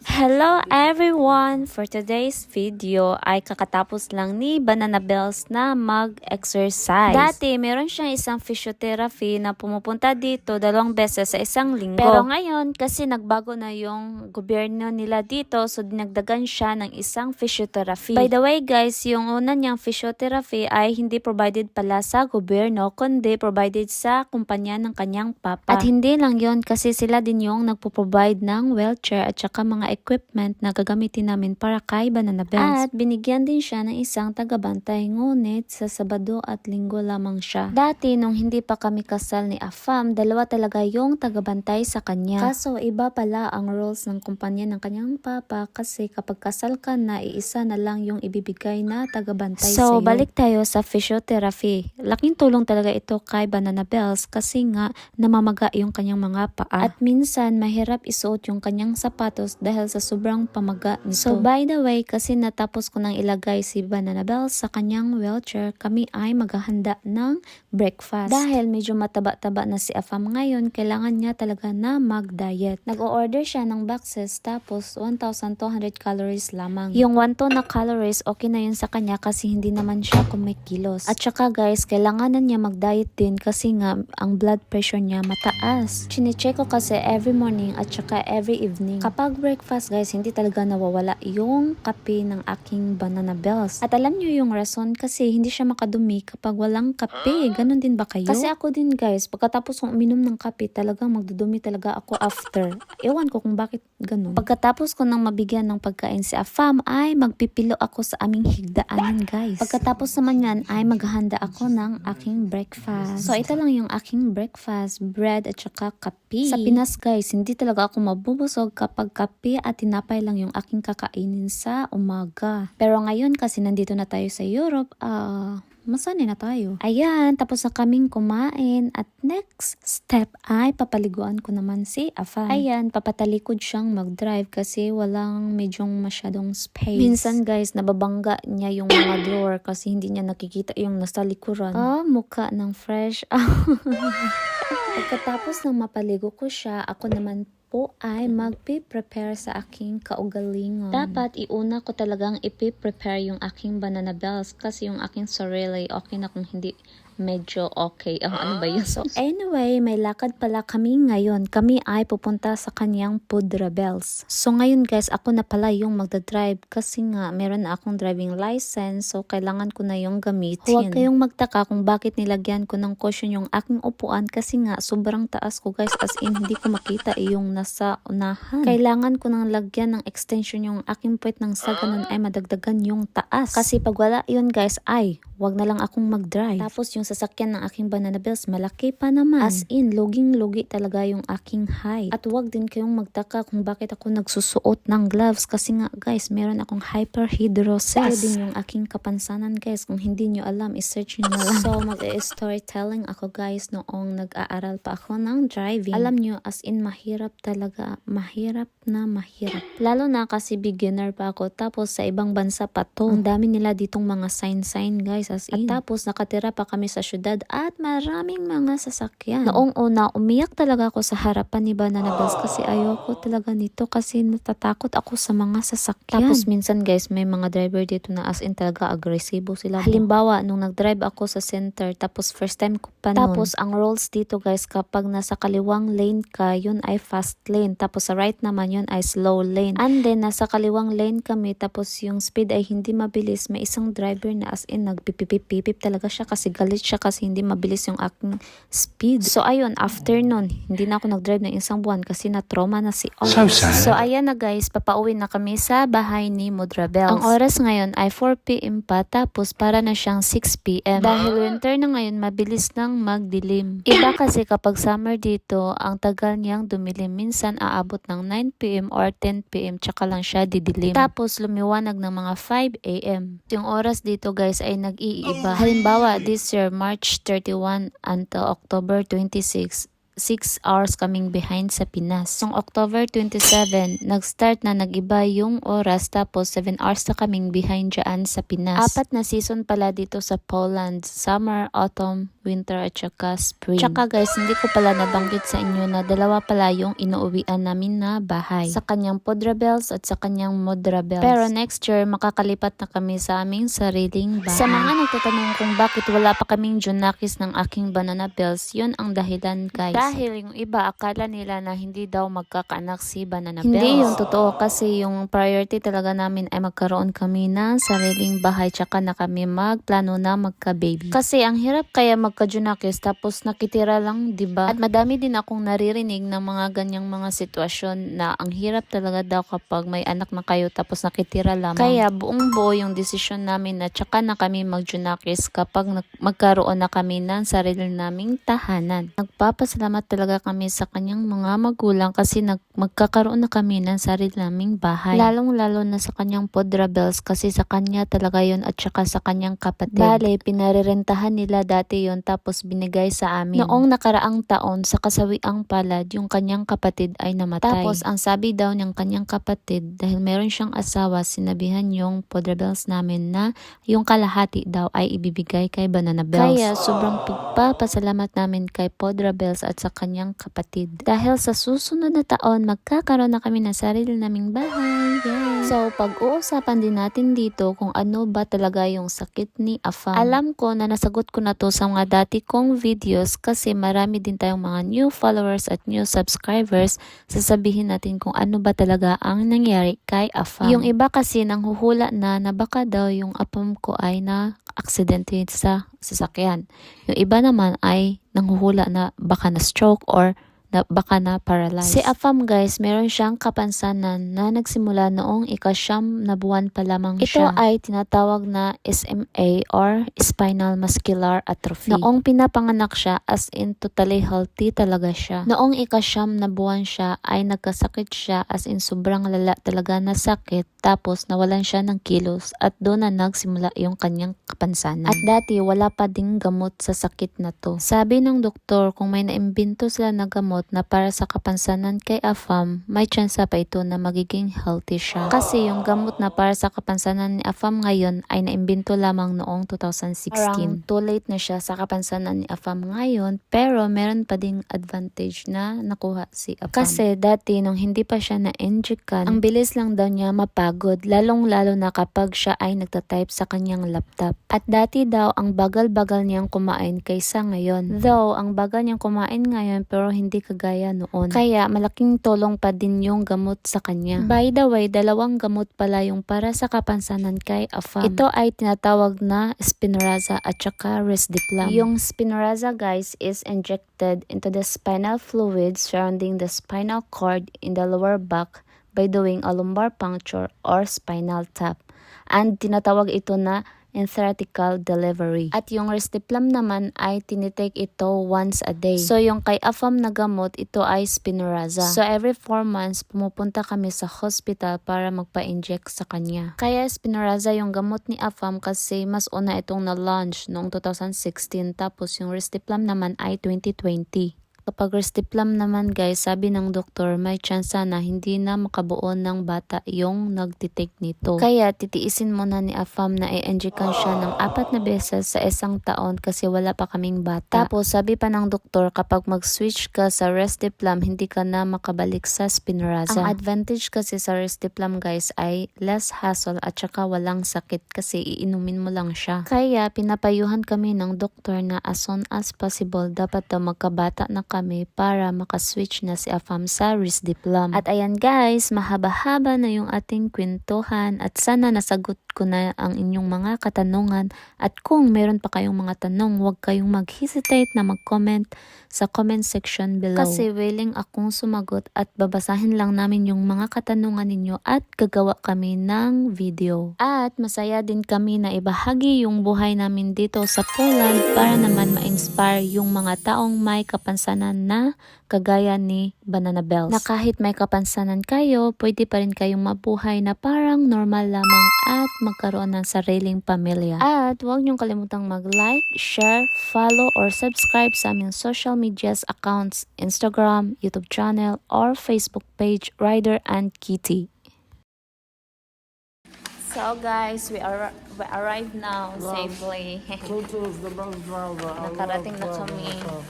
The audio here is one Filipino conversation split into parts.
Hello everyone! For today's video ay kakatapos lang ni Banana Bells na mag-exercise. Dati, meron siyang isang physiotherapy na pumupunta dito 2 beses sa isang linggo. Pero ngayon, kasi nagbago na yung gobyerno nila dito, so dinagdagan siya ng isang physiotherapy. By the way guys, yung una niyang physiotherapy ay hindi provided pala sa gobyerno, kundi provided sa kumpanya ng kanyang papa. At hindi lang yon, kasi sila din yung nagpo-provide ng wheelchair at saka mga equipment na gagamitin namin para kay Banana Bells. At binigyan din siya ng isang tagabantay, ngunit sa Sabado at Linggo lamang siya. Dati nung hindi pa kami kasal ni Afam, 2 talaga yung tagabantay sa kanya. Kaso iba pala ang rules ng kumpanya ng kanyang papa, kasi kapag kasal ka na, iisa na lang yung ibibigay na tagabantay sa'yo. So balik tayo sa physiotherapy. Laking tulong talaga ito kay Banana Bells kasi nga namamaga yung kanyang mga paa. At minsan mahirap isuot yung kanyang sapatos dahil sa sobrang pamaga nito. So by the way, kasi natapos ko nang ilagay si Banana Bells sa kanyang wheelchair, kami ay maghahanda ng breakfast. Dahil medyo mataba-taba na si Afam ngayon, kailangan niya talaga na mag-diet. Nag-order siya ng boxes, tapos 1,200 calories lamang. Yung 1 to na calories, okay na yun sa kanya kasi hindi naman siya kumikilos. At saka guys, kailangan na niya mag-diet din kasi nga ang blood pressure niya mataas. Chine-check ko kasi every morning at saka every evening. Kapag breakfast guys, hindi talaga nawawala yung kape ng aking Banana Bells. At alam nyo yung rason, kasi hindi siya makadumi kapag walang kape. Ganon din ba kayo? Kasi ako din guys, pagkatapos kong uminom ng kape, talagang magdudumi talaga ako after. Ewan ko kung bakit ganon. Pagkatapos ko nang mabigyan ng pagkain si Afam, ay magpipilo ako sa aming higdaanan guys. Pagkatapos naman yan, ay maghahanda ako ng aking breakfast. So ito lang yung aking breakfast, bread at saka kape. Sa Pinas guys, hindi talaga ako mabubusog kapag kape at tinapay lang yung aking kakainin sa umaga. Pero ngayon kasi nandito na tayo sa Europe, masanay na tayo. Ayan, tapos na kaming kumain at next step ay papaliguan ko naman si Afam. Ayan, papatalikod siyang mag-drive kasi walang medyong masyadong space. Minsan guys, nababangga niya yung mga drawer kasi hindi niya nakikita yung nasa likuran. Mukha ng fresh. Pagkatapos ng mapaligo ko siya, ako naman po ay magpe-prepare sa aking kaugalingon. Dapat iuna ko talagang ipe-prepare yung aking Banana Bells kasi yung aking sarili okay na kung hindi medyo okay. Ano ba yun? So anyway, may lakad pala kami ngayon. Kami ay pupunta sa kanyang Pudra Bells. So ngayon guys, ako na pala yung magdadrive kasi nga meron na akong driving license, so kailangan ko na yung gamitin. Huwag kayong magtaka kung bakit nilagyan ko ng cushion yung aking upuan kasi nga sobrang taas ko guys, as in hindi ko makita yung nasa unahan. Kailangan ko nang lagyan ng extension yung aking puwet ng sa ganun ay madagdagan yung taas. Kasi pag wala yun guys, ay wag na lang akong mag-drive. Tapos yung sasakyan ng aking Banana Bells, malaki pa naman. As in, luging-lugi talaga yung aking height. At wag din kayong magtaka kung bakit ako nagsusuot ng gloves. Kasi nga guys, meron akong hyperhidrosis. Kaya din yung aking kapansanan guys. Kung hindi nyo alam, isearch nyo na lang. So, mag-storytelling ako guys noong nag-aaral pa ako ng driving. Alam nyo, as in, mahirap talaga. Mahirap na mahirap. Lalo na kasi beginner pa ako. Tapos sa ibang bansa pa to. Ang dami nila ditong mga sign guys. As in. At tapos nakatira pa kami sa syudad at maraming mga sasakyan. Noong una, umiyak talaga ako sa harapan ni Banana Bells kasi ayoko talaga nito kasi natatakot ako sa mga sasakyan. Tapos minsan guys, may mga driver dito na as in talaga agresibo sila. Halimbawa, nung nag-drive ako sa center, tapos first time ko pa nun. Tapos ang rules dito guys, kapag nasa kaliwang lane ka, yun ay fast lane. Tapos sa right naman, yun ay slow lane. And then, nasa kaliwang lane kami, tapos yung speed ay hindi mabilis. May isang driver na as in nagpipipip talaga siya kasi galit siya kasi hindi mabilis yung aking speed. So ayun, after nun, hindi na ako nag-drive ng isang buwan kasi na-trauma na si Oz. So sad. So ayan na guys, papauwi na kami sa bahay ni Mudra Bells. Ang oras ngayon ay 4 PM pa, tapos para na siyang 6 PM. Dahil winter na ngayon, mabilis nang magdilim. Iba kasi kapag summer dito, ang tagal niyang dumilim. Minsan aabot ng 9 PM or 10 PM tsaka lang siya didilim. Tapos lumiwanag ng mga 5 AM. Yung oras dito guys ay nag-iiba. Halimbawa, this year, March 31 until October 26, 6 hours kaming behind sa Pinas. Noong October 27, nag-start na nag-iba yung oras, tapos 7 hours na kaming behind dyan sa Pinas. 4 na season pala dito sa Poland: summer, autumn, winter at saka spring. Tsaka guys, hindi ko pala nabanggit sa inyo na dalawa pala yung inuuwian namin na bahay. Sa kanyang Podrabels at sa kanyang Modrabels. Pero next year, makakalipat na kami sa aming sariling bahay. Sa mga nagtatanong kung bakit wala pa kaming Junakis ng aking Banana Bells, yun ang dahilan guys. Dahil yung iba akala nila na hindi daw magkakaanak si Banana Bells. Hindi yung totoo kasi yung priority talaga namin ay magkaroon kami ng sariling bahay tsaka na kami magplano na magka-baby. Kasi ang hirap kaya magka-Junakis tapos nakitira lang, 'di ba? At madami din akong naririnig ng mga ganyang mga sitwasyon na ang hirap talaga daw kapag may anak na kayo tapos nakitira lamang. Kaya buong buo yung desisyon namin na tsaka na kami mag-Junakis kapag magkaroon na kami ng sarili naming tahanan. Nagpapasalamat talaga kami sa kanyang mga magulang kasi magkakaroon na kami ng sarili naming bahay. Lalong-lalo na sa kanyang Podrabels kasi sa kanya talaga yon at saka sa kanyang kapatid. Bale, pinarerentahan nila dati yon tapos binigay sa amin. Noong nakaraang taon sa kasawiang palad, yung kanyang kapatid ay namatay. Tapos ang sabi daw ng kanyang kapatid, dahil meron siyang asawa, sinabihan yung Podrabels namin na yung kalahati daw ay ibibigay kay Banana Bells. Kaya sobrang pagpapasalamat namin kay Podrabels at sa kanyang kapatid. Dahil sa susunod na taon, magkakaroon na kami ng sarili naming bahay. Yay! So, pag-uusapan din natin dito kung ano ba talaga yung sakit ni Afam. Alam ko na nasagot ko na to sa mga dati kong videos kasi marami din tayong mga new followers at new subscribers. Sasabihin natin kung ano ba talaga ang nangyari kay Afam. Yung iba kasi nanghuhula na baka daw yung Afam ko ay na-aksidente sa sasakyan. Yung iba naman ay nanghuhula na baka na stroke or baka na paralyzed. Si Afam guys, meron siyang kapansanan na nagsimula noong ika-9 na buwan pa lamang siya. Ito ay tinatawag na SMA or Spinal Muscular Atrophy. Noong pinapanganak siya, as in totally healthy talaga siya. Noong ika-9 na buwan siya ay nagkasakit siya, as in sobrang lala talaga na sakit. Tapos nawalan siya ng kilos at doon na nagsimula yung kanyang kapansanan. At dati wala pa ding gamot sa sakit na to. Sabi ng doktor kung may naimbento sila na gamot na para sa kapansanan kay Afam, may tsansa pa ito na magiging healthy siya. Kasi yung gamot na para sa kapansanan ni Afam ngayon ay naimbento lamang noong 2016. Parang too late na siya sa kapansanan ni Afam ngayon, pero meron pa ding advantage na nakuha si Afam. Kasi dati nung hindi pa siya na-injectan, ang bilis lang daw niya mapagod, lalong-lalo na kapag siya ay nagtatype sa kanyang laptop. At dati daw ang bagal-bagal niyang kumain kaysa ngayon. Though ang bagal niyang kumain ngayon pero hindi kagaya noon. Kaya malaking tulong pa din yung gamot sa kanya. By the way, 2 gamot pala yung para sa kapansanan kay Afam. Ito ay tinatawag na Spinraza at saka Risdiplam. Yung Spinraza guys is injected into the spinal fluid surrounding the spinal cord in the lower back by doing a lumbar puncture or spinal tap. And tinatawag ito na intrathecal delivery. At yung Risdiplam naman ay tinitake ito once a day. So yung kay Afam na gamot, ito ay Spinraza. So every 4 months, pumupunta kami sa hospital para magpa-inject sa kanya. Kaya Spinraza yung gamot ni Afam kasi mas una itong na-launch noong 2016 tapos yung Risdiplam naman ay 2020. Kapag Risdiplam naman guys, sabi ng doktor, may tsansa na hindi na makabuo ng bata yung nagtitake nito. Kaya titiisin muna ni Afam na i-injectan siya ng 4 na beses sa 1 taon kasi wala pa kaming bata. Tapos sabi pa ng doktor, kapag mag-switch ka sa Risdiplam, hindi ka na makabalik sa Spinraza. Ang advantage kasi sa Risdiplam guys ay less hassle at saka walang sakit kasi iinumin mo lang siya. Kaya pinapayuhan kami ng doktor na as soon as possible dapat daw magkabata na kami para makaswitch na si Afam sa Risdiplam. At ayan guys, mahaba-haba na yung ating kwentuhan at sana nasagot ko na ang inyong mga katanungan. At kung meron pa kayong mga tanong, huwag kayong mag-hesitate na mag-comment sa comment section below. Kasi willing akong sumagot at babasahin lang namin yung mga katanungan ninyo at gagawa kami ng video. At masaya din kami na ibahagi yung buhay namin dito sa Poland para naman ma-inspire yung mga taong may kapansanan na kagaya ni Banana Bells. Na kahit may kapansanan kayo, pwede pa rin kayong mabuhay na parang normal lamang at magkaroon ng sariling pamilya. At huwag niyong kalimutang mag-like, share, follow, or subscribe sa aming social medias accounts, Instagram, YouTube channel, or Facebook page, Ryder and Kitty. So guys, we arrived now safely. Tutu is the best driver. I Nakarating na love kami. driving myself.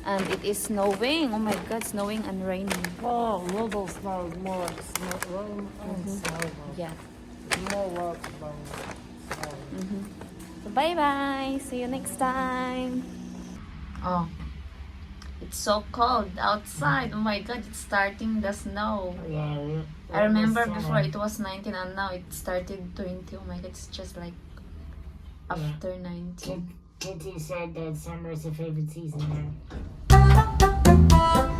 And it is snowing. Oh my god, snowing and raining. Oh, little snow is more like snow, rain and snow. Yeah. More wet than snow. So bye bye. See you next time. Oh. It's so cold outside. Oh my god, it's starting the snow. Yeah, I remember the before summer. it was 19 and now it started 20. Oh my god, it's just like after 19. Tutu said that summer is her favorite season now.